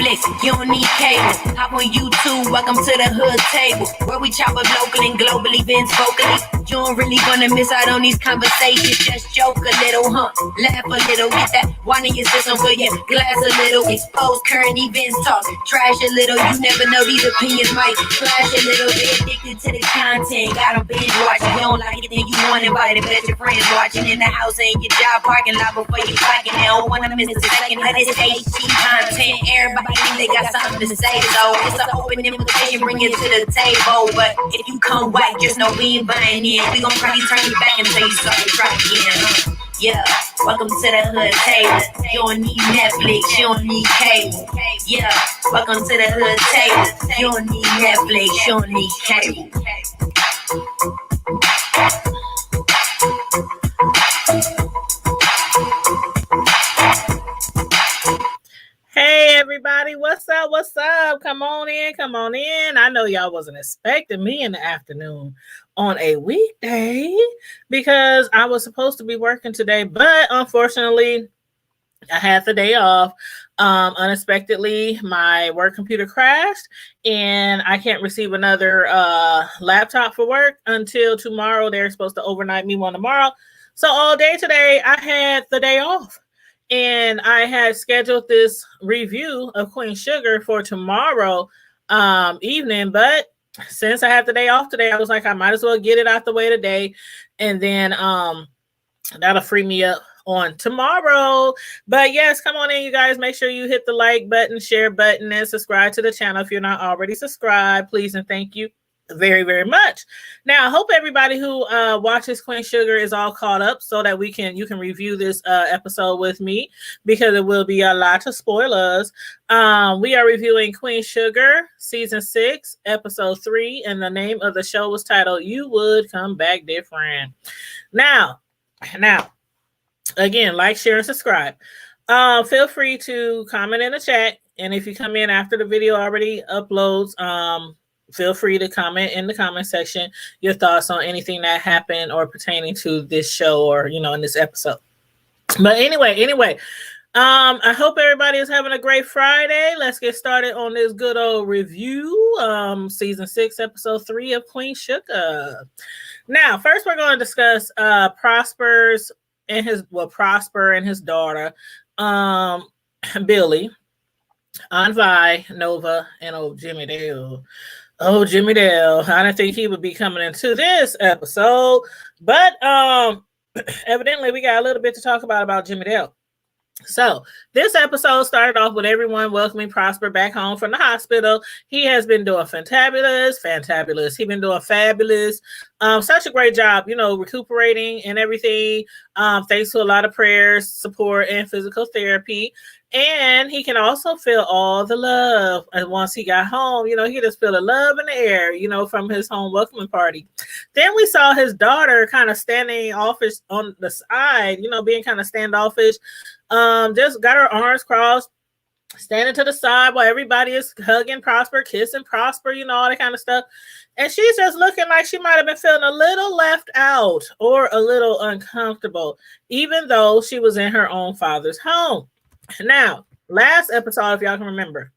Netflix, you don't need cable. Hop on YouTube, welcome to the hood table, where we chop up local and global events vocally. You don't really wanna miss out on these conversations. Just joke a little, laugh a little, get that wine in your system, fill your glass a little, expose current events, talk trash a little. You never know, these opinions might clash a little. They addicted to the content, got them binge watching. You don't like it, then you want invited, but your friends watching in the house and your job parking lot before you clocking. They don't wanna miss a second of this HD content. Everybody think they got something to say, so it's an open invitation, bring it to the table. But if you come white, just know we ain't buying in. We gon' probably turn you back and tell you something try again. Yeah, welcome to the hood table. You don't need Netflix, you don't need cable. Yeah, welcome to the hood table. You don't need Netflix, you don't need cable. Hey everybody, what's up? What's up? Come on in, come on in. I know y'all wasn't expecting me in the afternoon on a weekday because I was supposed to be working today, but unfortunately I had the day off. Unexpectedly, my work computer crashed and I can't receive another laptop for work until tomorrow. They're supposed to overnight me one tomorrow. So all day today, I had the day off. And I had scheduled this review of Queen Sugar for tomorrow evening, but since I have the day off today, I was like, I might as well get it out the way today, and then that'll free me up on tomorrow. But yes, come on in, you guys. Make sure you hit the like button, share button, and subscribe to the channel if you're not already subscribed. Please and thank you very, very much. Now, I hope everybody who watches Queen Sugar is all caught up so that you can review this episode with me, because it will be a lot of spoilers. We are reviewing Queen Sugar season 6 episode 3, and the name of the show was titled You Would Come Back Different. Now again, like, share, and subscribe. Feel free to comment in the chat, and if you come in after the video already uploads, feel free to comment in the comment section your thoughts on anything that happened or pertaining to this show or, in this episode. But anyway, I hope everybody is having a great Friday. Let's get started on this good old review. Season 6, episode 3 of Queen Sugar. Now, first we're going to discuss Prosper and his daughter, Billy, Aunt Vi, Nova, and Jimmy Dale. Oh, Jimmy Dale. I didn't think he would be coming into this episode, but evidently we got a little bit to talk about Jimmy Dale. So this episode started off with everyone welcoming Prosper back home from the hospital. He has been doing fantabulous. He's been doing fabulous. Such a great job, recuperating and everything. Thanks to a lot of prayers, support, and physical therapy. And he can also feel all the love. And once he got home, he just feel the love in the air, from his home welcoming party. Then we saw his daughter kind of standing offish on the side, being kind of standoffish. Just got her arms crossed, standing to the side while everybody is hugging Prosper, kissing Prosper, all that kind of stuff. And she's just looking like she might have been feeling a little left out or a little uncomfortable, even though she was in her own father's home. Now, last episode, if y'all can remember,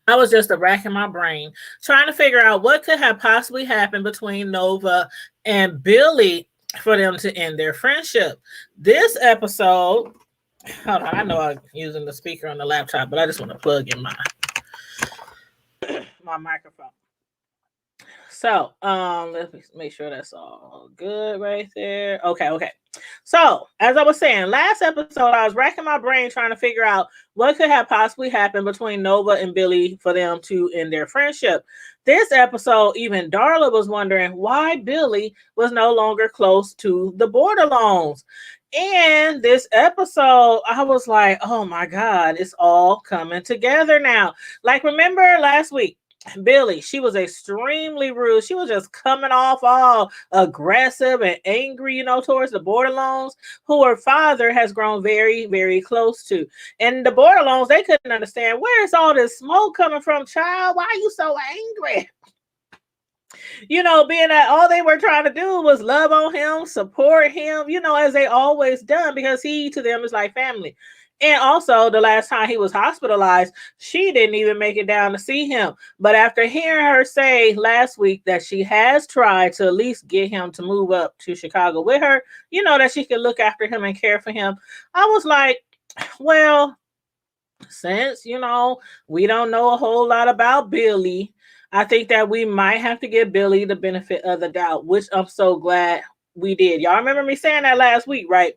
I was just racking my brain trying to figure out what could have possibly happened between Nova and Billy for them to end their friendship. This episode, hold on, I know I'm using the speaker on the laptop, but I just want to plug in my microphone. So, let me make sure that's all good right there. Okay. So, as I was saying, last episode, I was racking my brain trying to figure out what could have possibly happened between Nova and Billy for them to end their friendship. This episode, even Darla was wondering why Billy was no longer close to the Borderlones. And this episode, I was like, oh my God, it's all coming together now. Like, remember last week, Billy, she was extremely rude. She was just coming off all aggressive and angry, towards the Borderlones, who her father has grown very, very close to. And the Borderlones, they couldn't understand, where's all this smoke coming from, child? Why are you so angry? Being that all they were trying to do was love on him, support him, as they always done, because he to them is like family. And also, the last time he was hospitalized, she didn't even make it down to see him. But after hearing her say last week that she has tried to at least get him to move up to Chicago with her, that she could look after him and care for him, I was like, well, since, we don't know a whole lot about Billy, I think that we might have to give Billy the benefit of the doubt, which I'm so glad we did. Y'all remember me saying that last week, right?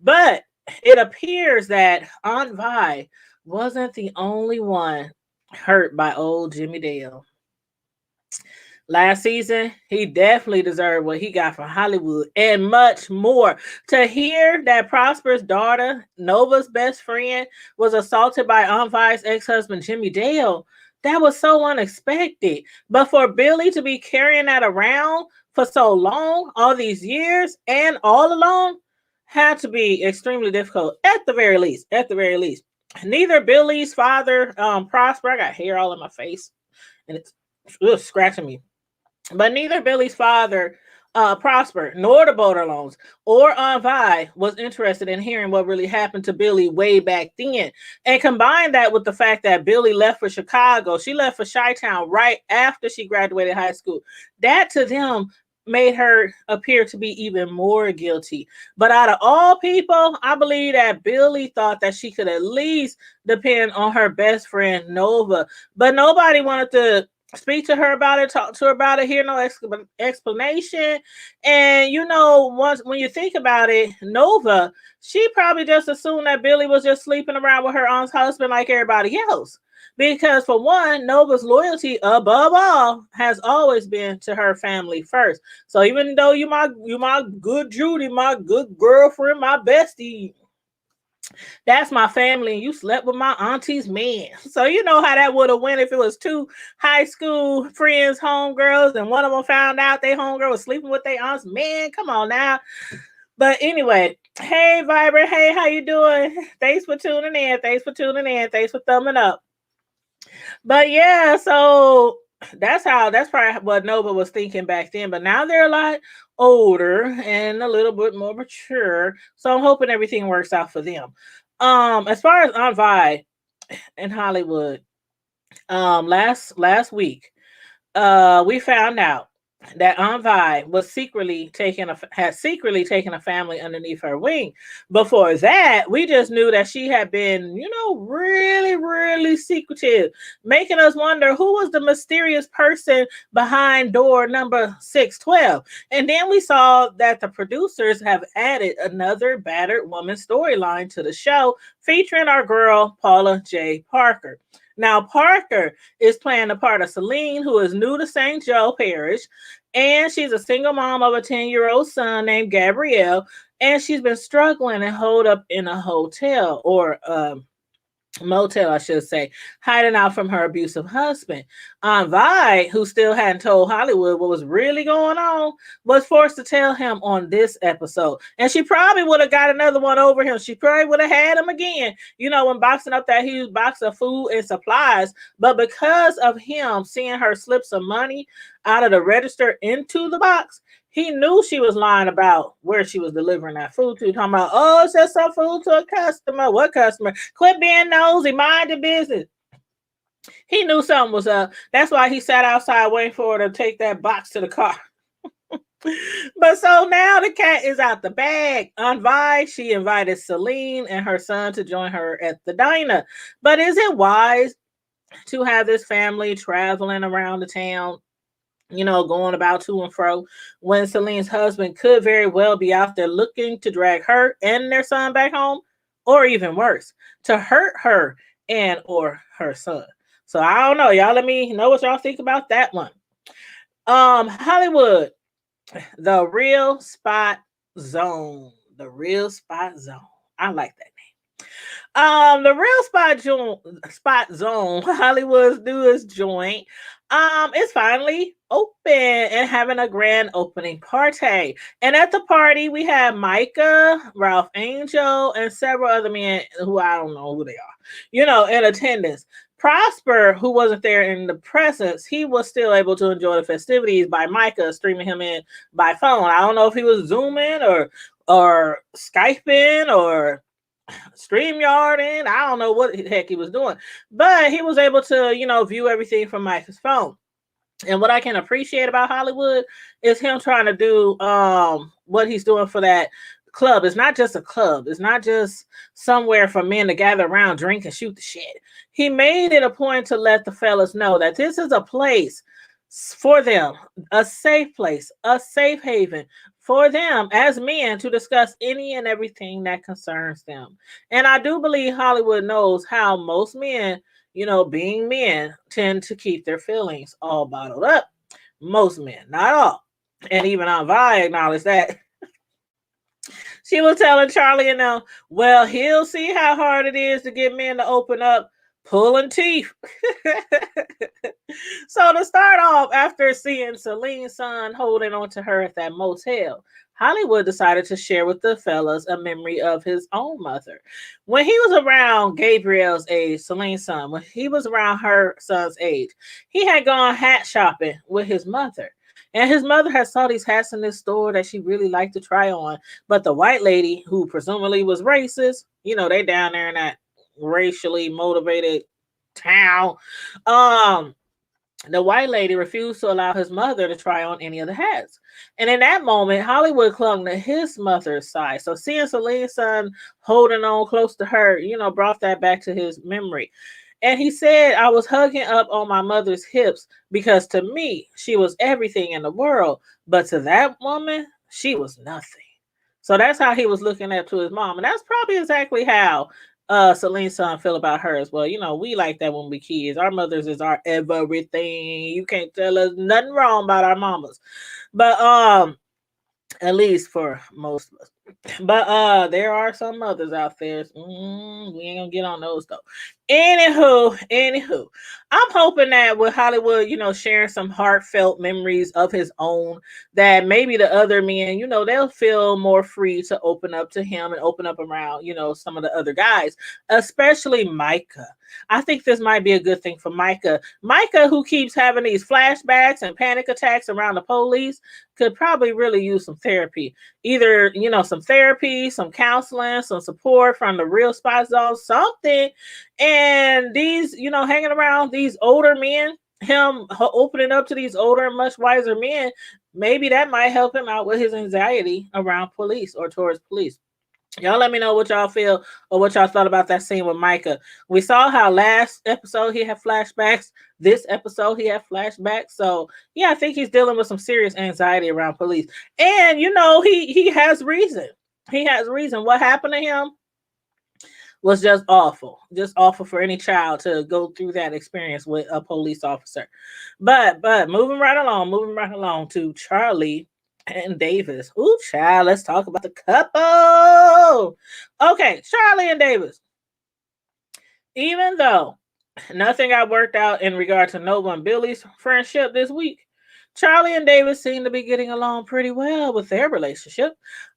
But it appears that Aunt Vi wasn't the only one hurt by old Jimmy Dale. Last season, he definitely deserved what he got from Hollywood and much more. To hear that Prosper's daughter, Nova's best friend, was assaulted by Aunt Vi's ex-husband, Jimmy Dale, that was so unexpected. But for Billy to be carrying that around for so long, all these years, and all along, had to be extremely difficult, at the very least. At the very least. Neither Billy's father, Prosper, I got hair all in my face, and it's scratching me. But neither Billy's father, Prosper, nor the Borderlones, or Aunt Vi was interested in hearing what really happened to Billy way back then. And combine that with the fact that Billy left for Chicago, she left for Chi-Town right after she graduated high school. That to them made her appear to be even more guilty. But out of all people, I believe that Billy thought that she could at least depend on her best friend, Nova. But nobody wanted to speak to her about it, talk to her about it, hear no explanation. And once when you think about it, Nova, she probably just assumed that Billy was just sleeping around with her aunt's husband like everybody else. Because for one, Nova's loyalty above all has always been to her family first. So even though you my good Judy, my good girlfriend, my bestie, that's my family, and you slept with my auntie's man. So you know how that would have went if it was two high school friends, homegirls, and one of them found out they homegirl was sleeping with their aunt's man. Come on now. But anyway, hey Vibrant, hey, how you doing? Thanks for tuning in. Thanks for thumbing up. But yeah, so that's probably what Nova was thinking back then. But now they're a lot older and a little bit more mature. So I'm hoping everything works out for them. As far as Aunt Vi in Hollywood, last week, we found out that Aunt Vi was had secretly taken a family underneath her wing. Before that, we just knew that she had been, really, really secretive, making us wonder who was the mysterious person behind door number 612. And then we saw that the producers have added another battered woman storyline to the show, featuring our girl, Paula J. Parker. Now, Parker is playing the part of Celine, who is new to St. Joe Parish, and she's a single mom of a 10-year-old son named Gabrielle, and she's been struggling and holed up in a hotel, or motel, I should say, hiding out from her abusive husband. Aunt Vi, who still hadn't told Hollywood what was really going on, was forced to tell him on this episode. And she probably would have got another one over him. She probably would have had him again, when boxing up that huge box of food and supplies. But because of him seeing her slip some money out of the register into the box, he knew she was lying about where she was delivering that food to. Talking about, oh, it's just some food to a customer. What customer? Quit being nosy. Mind your business. He knew something was up. That's why he sat outside waiting for her to take that box to the car. But so now the cat is out the bag. Aunt Vi, she invited Celine and her son to join her at the diner. But is it wise to have this family traveling around the town, going about to and fro, when Celine's husband could very well be out there looking to drag her and their son back home, or even worse, to hurt her and or her son? So I don't know. Y'all let me know what y'all think about that one. Hollywood, the Real Spot Zone. The Real Spot Zone. I like that name. The Real Spot Zone, Hollywood's newest joint, is finally open and having a grand opening party. And at the party, we have Micah, Ralph Angel, and several other men who I don't know who they are, in attendance. Prosper, who wasn't there in the presence, he was still able to enjoy the festivities by Micah streaming him in by phone. I don't know if he was Zooming or Skyping or StreamYard in. I don't know what the heck he was doing, but he was able to, view everything from Micah's phone. And what I can appreciate about Hollywood is him trying to do what he's doing for that club. It's not just a club. It's not just somewhere for men to gather around, drink, and shoot the shit. He made it a point to let the fellas know that this is a place for them, a safe place, a safe haven for them as men to discuss any and everything that concerns them. And I do believe Hollywood knows how most men, being men, tend to keep their feelings all bottled up. Most men, not all. And even Aunt Vi acknowledged that. She was telling Charlie and them, well, he'll see how hard it is to get men to open up, pulling teeth. So to start off, after seeing Celine's son holding on to her at that motel, Hollywood decided to share with the fellas a memory of his own mother. When he was around Gabriel's age, Celine's son, when he was around her son's age, he had gone hat shopping with his mother. And his mother had saw these hats in this store that she really liked to try on. But the white lady, who presumably was racist, they down there in that racially motivated town, the white lady refused to allow his mother to try on any of the hats. And in that moment, Hollywood clung to his mother's side. So seeing Celine's son holding on close to her, brought that back to his memory. And he said, I was hugging up on my mother's hips because to me, she was everything in the world. But to that woman, she was nothing. So that's how he was looking up to his mom. And that's probably exactly how Celine's son feel about her as well. We like that when we kids. Our mothers is our everything. You can't tell us nothing wrong about our mamas. But at least for most of us. But there are some mothers out there. We ain't gonna get on those though. Anywho, I'm hoping that with Hollywood, sharing some heartfelt memories of his own, that maybe the other men, they'll feel more free to open up to him and open up around, some of the other guys, especially Micah. I think this might be a good thing for Micah. Micah, who keeps having these flashbacks and panic attacks around the police, could probably really use some therapy. Either, some therapy, some counseling, some support from the Real Spy Zone, something. And these, hanging around these older men, him opening up to these older and much wiser men, maybe that might help him out with his anxiety around police or towards police. Y'all let me know what y'all feel or what y'all thought about that scene with Micah. We saw how last episode he had flashbacks. This episode he had flashbacks. So yeah, I think he's dealing with some serious anxiety around police. And he has reason. He has reason. What happened to him was just awful for any child to go through that experience with a police officer. But moving right along to Charlie and Davis. Ooh, child, let's talk about the couple. Okay, Charlie and Davis. Even though nothing got worked out in regard to Nova and Billy's friendship this week, Charlie and Davis seem to be getting along pretty well with their relationship.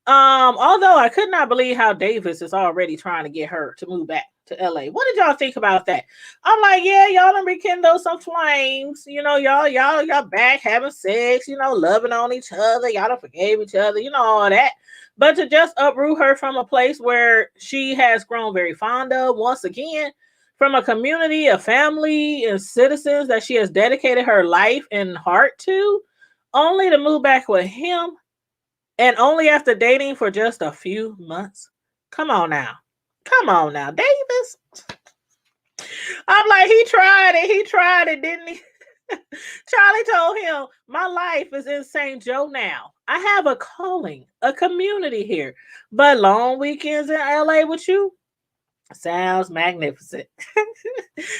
Although I could not believe how Davis is already trying to get her to move back to LA. What did y'all think about that? I'm like, yeah, y'all done rekindle some flames. Y'all back having sex, loving on each other. Y'all done forgave each other, all that. But to just uproot her from a place where she has grown very fond of once again, from a community, a family, and citizens that she has dedicated her life and heart to, only to move back with him, and only after dating for just a few months. Come on now, Davis. I'm like, he tried it, didn't he? Charlie told him, my life is in St. Joe now. I have a calling, a community here, but long weekends in LA with you sounds magnificent.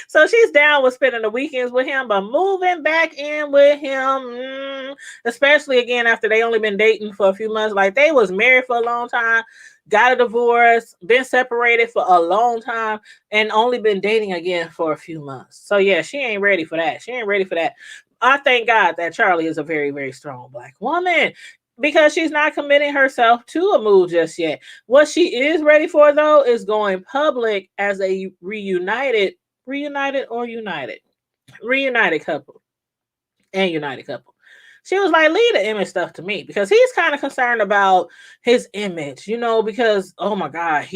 So she's down with spending the weekends with him, but moving back in with him, especially again after they only been dating for a few months. Like, they was married for a long time, got a divorce, been separated for a long time, and only been dating again for a few months. So yeah, she ain't ready for that. I thank God that Charlie is a very, very strong Black woman, because she's not committing herself to a move just yet. What she is ready for, though, is going public as a reunited couple. She was like, leave the image stuff to me, because he's kind of concerned about his image, because oh my God,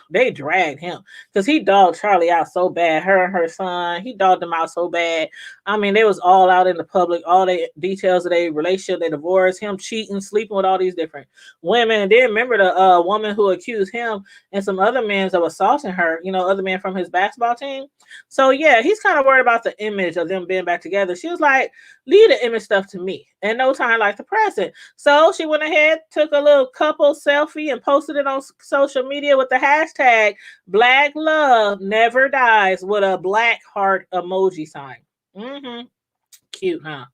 they dragged him because he dogged Charlie out so bad. Her and her son, he dogged them out so bad. I mean, they was all out in the public, all the details of their relationship, their divorce, him cheating, sleeping with all these different women. And then remember the woman who accused him and some other men of assaulting her, other men from his basketball team. So yeah, he's kind of worried about the image of them being back together. She was like, leave the image stuff to me. And no time like the present. So she went ahead, took a little couple selfie and posted it on social media with the hashtag Black Love Never Dies with a black heart emoji sign. Cute, huh?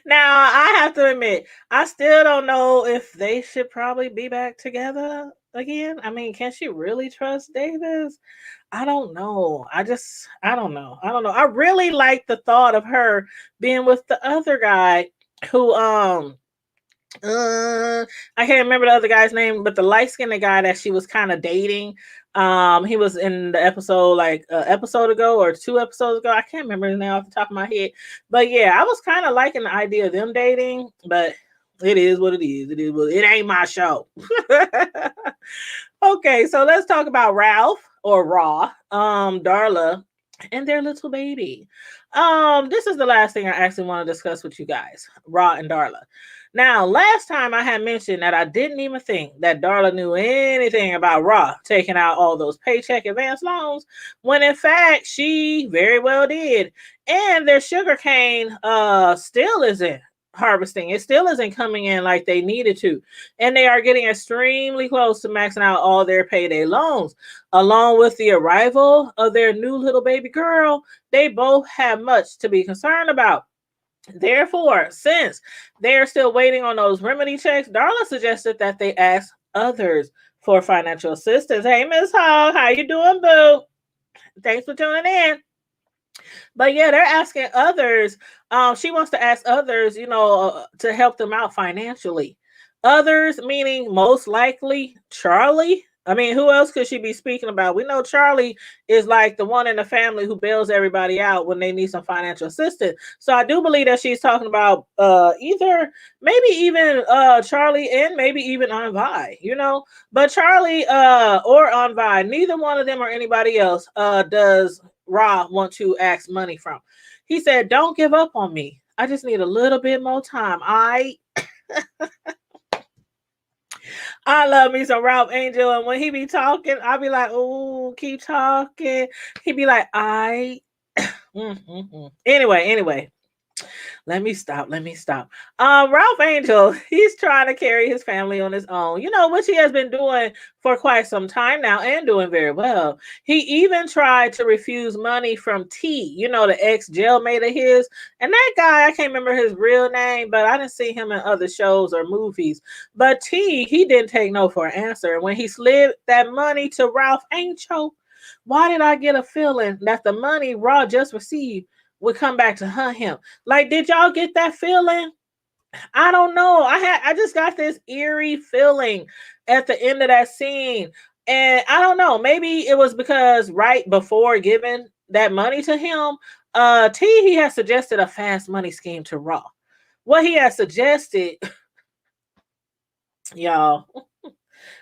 Now, I have to admit, I still don't know if they should probably be back together again. I mean, can she really trust Davis? I don't know. I don't know. I really like the thought of her being with the other guy who, I can't remember the other guy's name, but the light-skinned guy that she was kind of dating. He was in the episode like an episode ago or 2 episodes ago. I can't remember his name off the top of my head. But yeah, I was kind of liking the idea of them dating, but it is what it is. It ain't my show. Okay, so let's talk about Ralph or Raw, Darla, and their little baby. This is the last thing I actually want to discuss with you guys, Raw and Darla. Now, last time I had mentioned that I didn't even think that Darla knew anything about Raw taking out all those paycheck advance loans, when in fact she very well did. And their sugarcane still isn't harvesting. It still isn't coming in like they needed to. And they are getting extremely close to maxing out all their payday loans. Along with the arrival of their new little baby girl, they both have much to be concerned about. Therefore, since they are still waiting on those remedy checks, Darla suggested that they ask others for financial assistance. Hey, Miss Hall, how you doing, boo? Thanks for tuning in. But yeah, they're asking others. She wants to ask others, to help them out financially. Others meaning most likely Charlie. I mean, who else could she be speaking about? We know Charlie is like the one in the family who bails everybody out when they need some financial assistance. So I do believe that she's talking about either maybe even Charlie and maybe even Aunt Vi, But Charlie or Aunt Vi, neither one of them or anybody else does Ra want to ask money from. He said, don't give up on me. I just need a little bit more time. I love me some Ralph Angel, and when he be talking, I'll be like, oh, keep talking. He be like, Anyway, let me stop. Ralph Angel, he's trying to carry his family on his own, which he has been doing for quite some time now and doing very well. He even tried to refuse money from T, the ex-jailmate of his. And that guy, I can't remember his real name, but I didn't see him in other shows or movies. But T, he didn't take no for an answer. And when he slid that money to Ralph Angel, why did I get a feeling that the money Raw just received would come back to hunt him? Like, did y'all get that feeling? I don't know. I just got this eerie feeling at the end of that scene. And I don't know. Maybe it was because right before giving that money to him, he has suggested a fast money scheme to Raw. What he has suggested, y'all,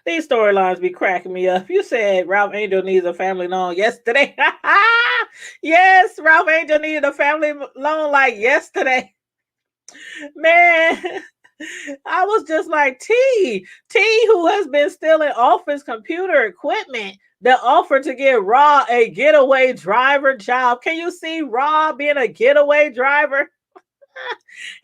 these storylines be cracking me up. You said Ralph Angel needs a family loan yesterday. Yes, Ralph Angel needed a family loan like yesterday. Man, I was just like, T, who has been stealing office computer equipment, the offer to give Raw a getaway driver job. Can you see Raw being a getaway driver?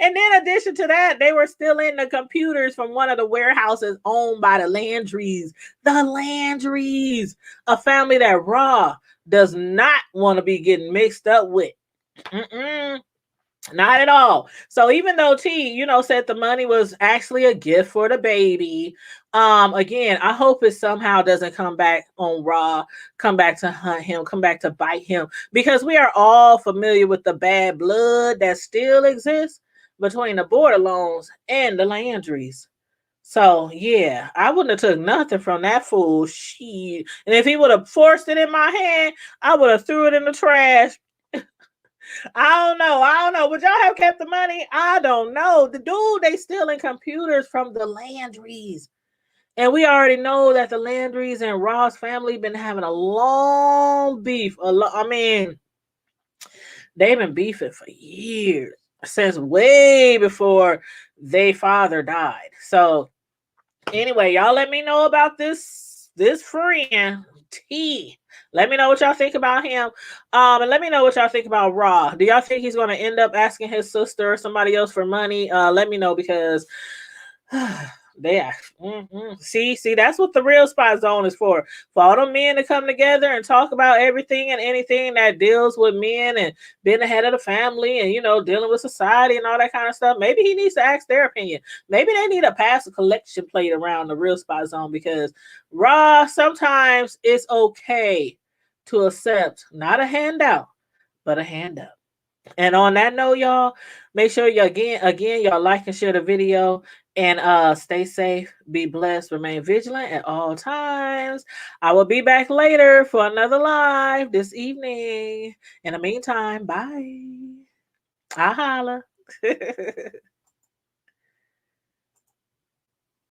And in addition to that, they were stealing the computers from one of the warehouses owned by the Landrys. The Landrys, a family that Raw does not want to be getting mixed up with. Not at all. So even though T, said the money was actually a gift for the baby, again, I hope it somehow doesn't come back on Raw, come back to hunt him, come back to bite him, because we are all familiar with the bad blood that still exists between the Border Loans and the Landrys. So yeah, I wouldn't have took nothing from that fool. And if he would have forced it in my hand, I would have threw it in the trash. I don't know. Would y'all have kept the money? I don't know. The dude, they stealing computers from the Landrys. And we already know that the Landrys and Ross family been having a long beef. I mean, they've been beefing for years, since way before their father died. So anyway, y'all let me know about this friend T. Let me know what y'all think about him. And let me know what y'all think about Raw. Do y'all think he's going to end up asking his sister or somebody else for money? Let me know, because they see that's what the Real Spot Zone is for all the men to come together and talk about everything and anything that deals with men and being the head of the family and, you know, dealing with society and all that kind of stuff. Maybe he needs to ask their opinion. Maybe they need to pass a collection plate around the Real Spot Zone, because Raw, sometimes it's okay to accept not a handout but a hand up. And on that note, y'all, make sure you again y'all like and share the video, and stay safe, be blessed, remain vigilant at all times. I will be back later for another live this evening. In the meantime, bye. I holla.